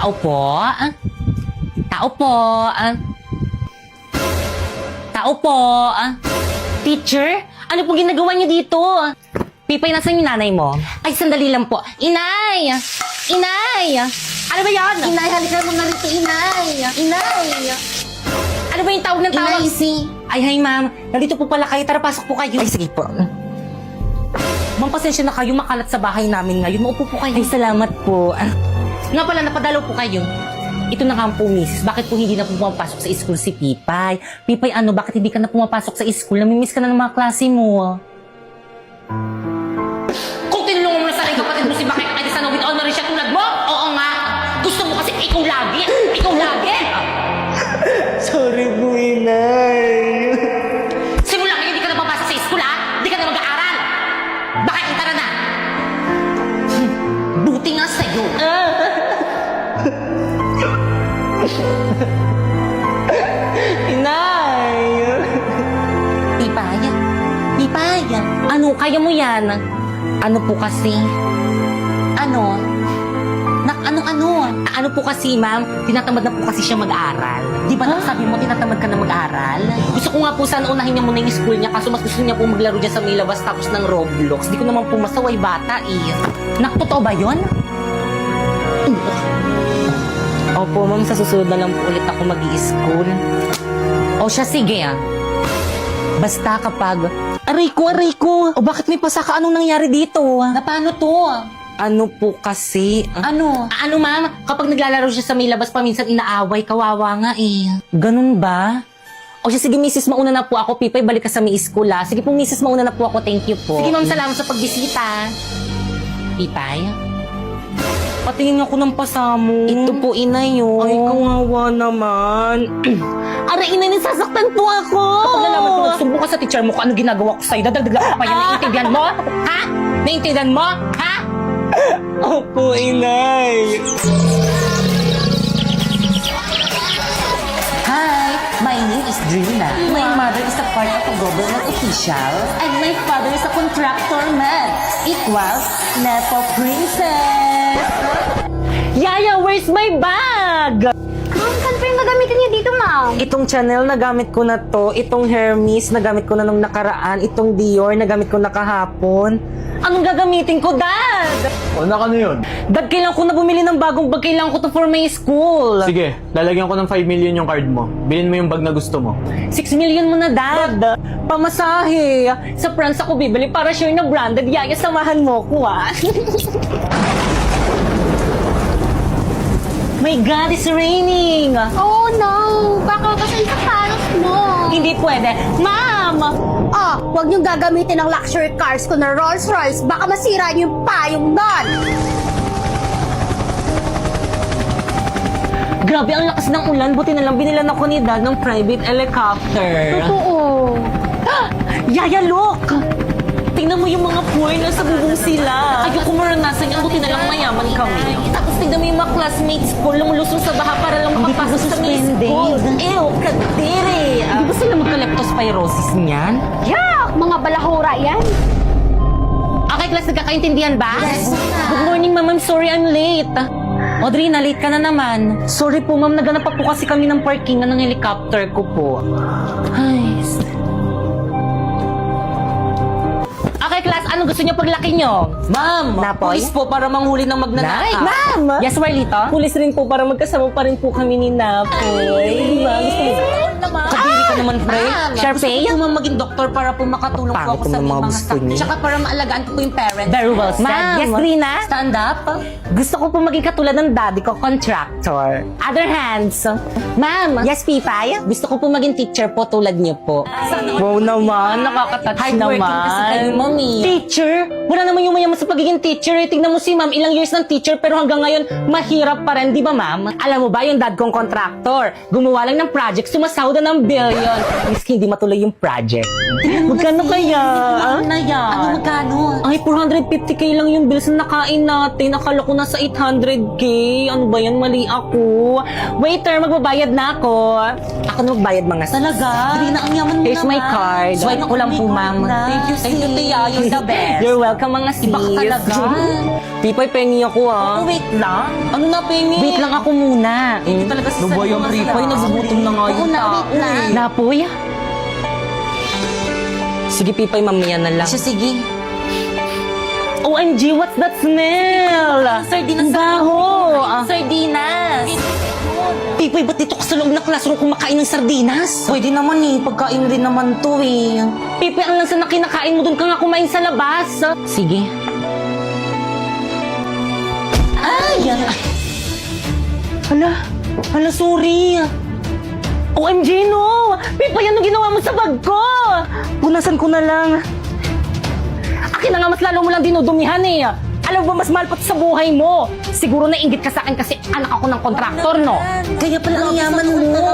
Tao po? Tao po? Tao po? Teacher? Ano po ginagawa niyo dito? Pipay, nasan yung nanay mo? Ay, sandali lang po. Inay! Inay! Ano ba yan? Inay, halika mo na rito, Inay. Inay. Ano ba yung tawag ng tawag? Inay, si... Ay, hi ma'am. Nandito po pala kayo. Tara, pasok po kayo. Ay, sige po. Ma'am, pasensya na kayo. Makalat sa bahay namin ngayon. Maupo po kayo. Ay, salamat po. Nga pala, napadalaw po kayo. Ito na nga po, misis. Bakit po hindi na po pumapasok sa school si Pipay? Pipay, ano, bakit hindi ka na pumapasok sa school? Namimiss ka na ng mga klase mo. Kung tinulungan mo na sa rin kapatid mo si Bakit, ay sana with all na rin siya tulad mo? Oo nga. Gusto mo kasi ikaw lagi. Ikaw lagi. Sorry po, Inay. Simula ngayon, hindi ka na papasok sa school, ha? Hindi ka na mag-aaral. Bakit tara na? Buti nga sa'yo. Inay! Pipay? Pipay? Ano, kaya mo yan? Ano po kasi? Ano? Ano po kasi, ma'am? Tinatamad na po kasi siya mag-aral. Di ba sabi mo, tinatamad ka na mag-aral? Gusto ko nga po sana unahin niya muna yung school niya kaso mas gusto niya po maglaro dyan sa may labas tapos ng Roblox. Di ko naman po masaway bata eh. Nak, totoo ba yun? Opo, ma'am, sa susunod na lang po ulit ako mag-i-school. O siya, sige ah. Basta kapag... Aray ko! O bakit may pasaka? Anong nangyari dito? Na paano to? Ano po kasi? Ano? Ano, ma'am? Kapag naglalaro siya sa may labas, paminsan inaaway, kawawa nga eh. Ganun ba? O siya, sige, misis, mauna na po ako. Pipay, balik ka sa may school, ha? Sige po, misis, mauna na po ako. Thank you po. Sige, ma'am, salamat sa pagbisita. Pipay? Patingin ako ng pasamo. Ito po, inay, yun. Ay, kawawa naman. Aray, inay, nasasaktan po ako. Kapag nalaman ko, nagsumbong ka sa teacher mo kung ano ginagawa ko sa'yo, dadagdag ka pa yan. Naiintindihan mo? Ha? Naiintindihan mo? Ha? Opo, Inay. Hi, my name is Drina. My mother is a part of a government official, and my father is a contractor man. Equals Nepo Princess. Yaya, where's my bag? Ma'am, saan po yung gagamitin niyo dito, ma'am? Itong Chanel nagamit ko na to, itong Hermes nagamit ko na nung nakaraan, itong Dior nagamit ko na kahapon. Anong gagamitin ko, Dad? O, ano yun? Dad, kailangan ko na bumili ng bagong bag, kailangan ko to for my school. Sige, lalagyan ko ng 5 million yung card mo. Bilhin mo yung bag na gusto mo. 6 million mo na, Dad. Pamasahe. Sa France ako bibili para sure na branded. Yaya, samahan mo ko, ah. My God, it's raining. Oh no! Kakakasan sa palos mo! Hindi pwede. Ma'am! Ah, huwag niyong gagamitin ang luxury cars ko na Rolls Royce. Baka masira niyo yung payong doon! Grabe, ang lakas ng ulan. Buti na lang binilan ako ni Dad ng private helicopter. Oo. Yaya, look! Tingnan mo yung mga poor na sa bubong sila. Ayoko maranasan yan. Buti na lang mayaman kami. Tapos tingnan mo yung mga classmates ko lumusong sa baha para lang makapasok sa may school. Ew, kadiri! Di ba sila magka-leptospirosis niyan? Yak! Mga balahura yan! Okay, class, nagkakaintindihan ba? Yes, ma'am. Good morning, ma'am. I'm sorry I'm late. Audrey, na-late ka na naman. Sorry po, ma'am. Naganap pa po kasi kami ng parkingan ng helicopter ko po. Ay, okay, class, anong gusto niyo paglaki niyo? Ma'am, Napoy? pulis po para manghuli ng magnanakaw. Ma'am! Yes, Warlito? Pulis rin po para magkasama pa rin po kami ni Napoy. Diba? Gusto mo ba? Kadiri ka naman, pre. Ma'am, Sharpay? Gusto ko po maging doktor para po makatulong po ako sa Pangit mga ang mga gusto niya. Tsaka para maalagaan ko po yung parents. Very well said. Ma'am. Yes, Rina? Stand up. Gusto ko po maging katulad ng daddy ko, contractor. Other hands. Ma'am. Yes, Pipay? Gusto ko po maging teacher po tulad niyo po. Wow naman, nakakatouch Hardworking kasi kayo, naman. mami. Teacher? Wala naman yung mayaman sa pagiging teacher. Eh. Tignan mo si ma'am, ilang years ng teacher pero hanggang ngayon, mahirap pa rin, di ba ma'am? Alam mo ba yung dad kong contractor? Gumawa lang ng project, sumasahod na ng billion. yun. Miski hindi matuloy yung project. Magkano kaya? Ano na yan? Ano magkano? Ay, 450k lang yung bills na nakain natin. Akala ko nasa 800k. Ano ba yan? Mali ako. Waiter, magbabayad na ako. Ako na magbayad mga sis. Talaga? Hindi na ang yaman mo Here's my card. Swipe ko lang po, ma'am. Thank you, Tia. You're the best. You're welcome mga sis. Iba ka talaga. Pipoy, pengi ako Oh, wait lang. Ano na, pengi? Wait lang ako muna. Hindi talaga si Ano ba yung Pipoy? Nagugutom na nga Oo yung na, tao wait lang. eh. Napoy. Sige, Pipoy, mamaya na lang. Siya, sige. OMG, what's that smell? Sardinas. Ang baho. Sardinas. Pipoy, ba't dito ka sa loob ng classroom kumakain ng sardinas? Pwede naman eh. Pagkain rin naman to eh. Pipoy, ang lansa na kinakain mo, doon ka nga kumain sa labas. Sige. Ay! Hala, sorry. OMG, no! Pipoy, ano ginawa mo sa bag ko? Punasan ko na lang. Akin na nga, mas lalo mo lang dinudumihan eh. Alam mo ba, mas mahal pa to sa buhay mo. Siguro nainggit ka sa akin kasi anak ako ng kontraktor, no? Kaya pala ang yaman mo.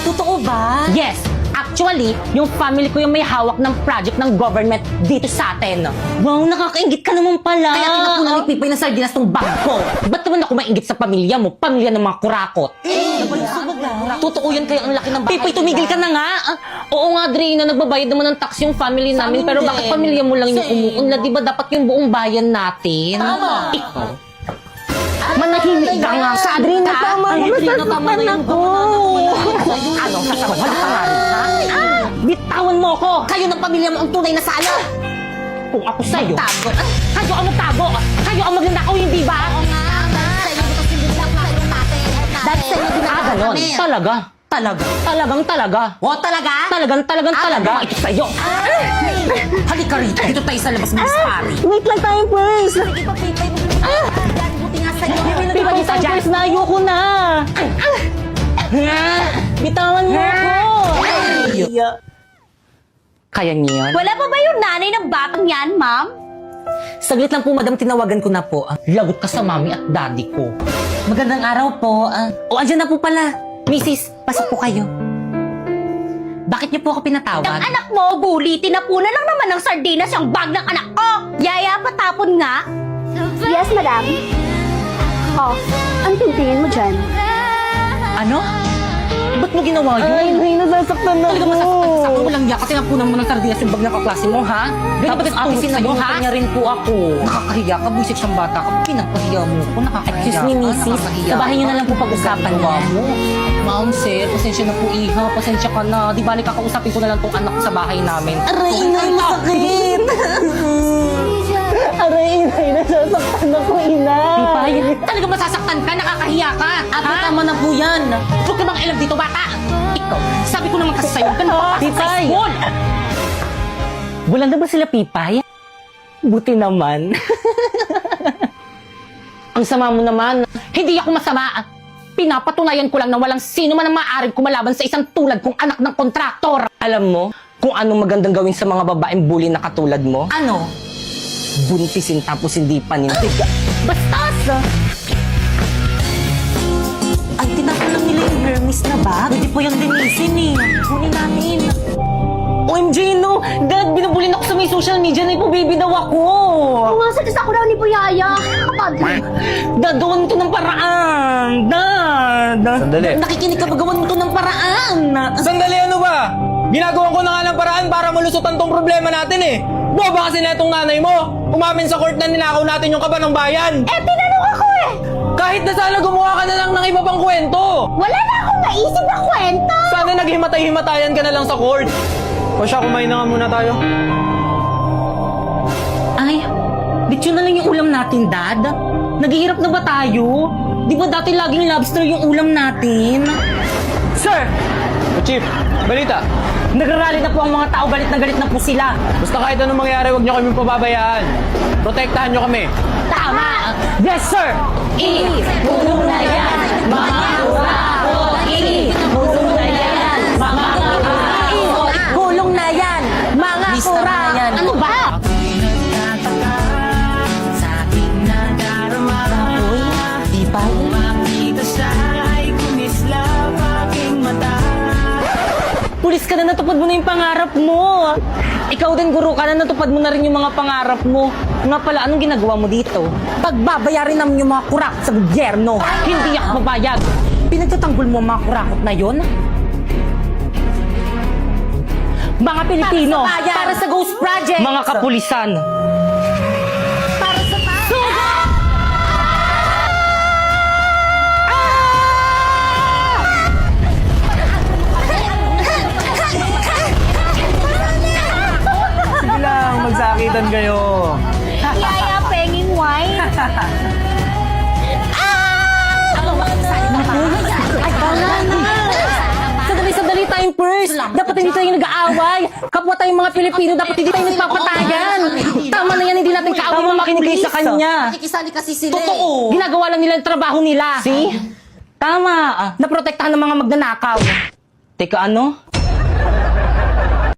Totoo ba? Yes! Actually, yung family ko yung may hawak ng project ng government dito sa atin. Wow, nakakaingit ka naman pala. Kaya tinapunan ni Pipoy ng sardinas tong bag ko. Ba't naman ako maingit sa pamilya mo? Pamilya ng mga kurakot. Totoo yan kaya ang laki ng bahay. Pipoy, tumigil ka na nga. Oo nga, Dre, na nagbabayad naman ng tax yung family namin. amin Pero din. bakit pamilya mo lang yung Same. umuunlad? Di ba dapat yung buong bayan natin? Tama. Ikaw. Manahimik ka nga. Sa Adrina. Tama na, tama na yung Ano? Sasabag ka nga rin, ha? Bitawan mo ko! Kayo ng pamilya mo ang tunay na sala. Kung ako sa'yo. Tago. Kayo ang magtago. Kayo ang magnanakaw, hindi ba? Dahil sa inyo Ganon. Talaga. Talaga. Talaga. O, talaga? Talaga. Ito sa'yo. Halika rito. Dito tayo sa labas, Miss Pari. Wait lang tayo, first. Sige pa, Pipay mo. Yan, buti nga sa'yo. Pipoy, first na ayoko na. Bitawan mo ako. Kaya niyo yan? Wala pa ba yung nanay ng batang yan, ma'am? Saglit lang po, madam, tinawagan ko na po. Lagot ka sa mami at daddy ko. Magandang araw po. O, andyan na po pala. Mrs., pasok po kayo. Bakit niyo po ako pinatawag? Ang anak mo, bully, tinapunan lang naman ng sardinas yung bag ng anak ko. Yaya, patapon nga. Yes, madam. Oh, ang tingin mo dyan? Ano? Ba't mo ginawa yun? Ay, hindi, nasasaktan na talaga masasaktan ka sa akin. Walang yak. Tinapunan mo ng sardinas yung bag ng kaklase mo, ha? Dapat ang aking sinabong, ha? niya rin po ako. Nakakahiya ka, buisit siyang bata ka. Pinapahiya mo ko, nakakahiya. Excuse me, Mrs. Sa bahay niyo na lang po pag-usapan Ginawa yan. mo. Ma'am, sir, pasensya na po, iha. Pasensya ka na. Di bali, kakausapin ko na lang tong anak ko sa bahay namin. Aray, inay, masakit. Aray, inay, nasasaktan ako, inay. Pipay, talaga masasaktan ka, nakakahiya ka. Ate, tama na po yan. Huwag ka bang ilang dito, bata? Ikaw, sabi ko naman kasi sa'yo, huwag ka nang papasok sa school. Bulan na ba sila, Pipay? Buti naman. Ang sama mo naman. Hindi ako masama. Pinapatunayan ko lang na walang sino man ang maaaring kumalaban sa isang tulad kong anak ng kontraktor. Alam mo kung anong magandang gawin sa mga babaeng bully na katulad mo? Ano? Buntisin tapos hindi panindig. Bastos! Ay, tinapunan nila yung Hermes na bag. Pwede po yung linisin eh. Kunin namin. OMG, no! Dad, binubulin ako sa may social media na ipo-baby daw ako! Pumasakit ako daw ni po Yaya. Kapag... Dad, gawan mo to ng paraan! Dad! Sandali. Nakikinig ka ba gawan mo to ng paraan? Sandali, ano ba? Ginagawan ko na nga ng paraan para malusutan tong problema natin eh. Boba kasi na itong nanay mo. Umamin sa court na ninakaw natin yung kaba ng bayan. Eh, tinanong ako eh. Kahit na sana gumawa ka na lang ng iba pang kwento. Wala na akong naisip na kwento. Sana naghimatay-himatayan ka na lang sa court. O siya, kumain na nga muna tayo. Ay, bityo na lang yung ulam natin, Dad. Naghihirap na ba tayo? Di ba dati laging lobster yung ulam natin? Sir! O Chief, balita. Nagrarally na po ang mga tao, galit na po sila. Basta kahit anong mangyari, huwag niyo kami pababayaan. Protektahan niyo kami. Tama! Yes, sir! Tulong na yan, mga kurakot! Tulong na yan, mga kurakot! Tulong na yan, mga Miss, tama na yan. Ano ba? Di ba? pulis ka na, natupad mo na yung pangarap mo. Ikaw din, guro ka na, natupad mo na rin yung mga pangarap mo. Nga pala, anong ginagawa mo dito? Pagbabayarin namin yung mga kurakot sa gobyerno. Hindi ako mabayag. Pinagtatanggol mo ang mga kurakot na yon? Mga Pilipino, para sa Ghost Project. Mga kapulisan. Para sa Sige lang, magsakitan kayo. Yaya Penging Wine. Sandali tayong first. Dapat hindi tayo nag-aaway. Kapwa tayong mga Pilipino, dapat hindi tayo nagpapatayan. Tama na yan, hindi natin kaaway na makinig kayo sa kanya. Nakikisali kasi sila Totoo. Ginagawa lang nila yung trabaho nila. See? Tama. Naprotektahan ng mga magnanakaw. Teka, ano?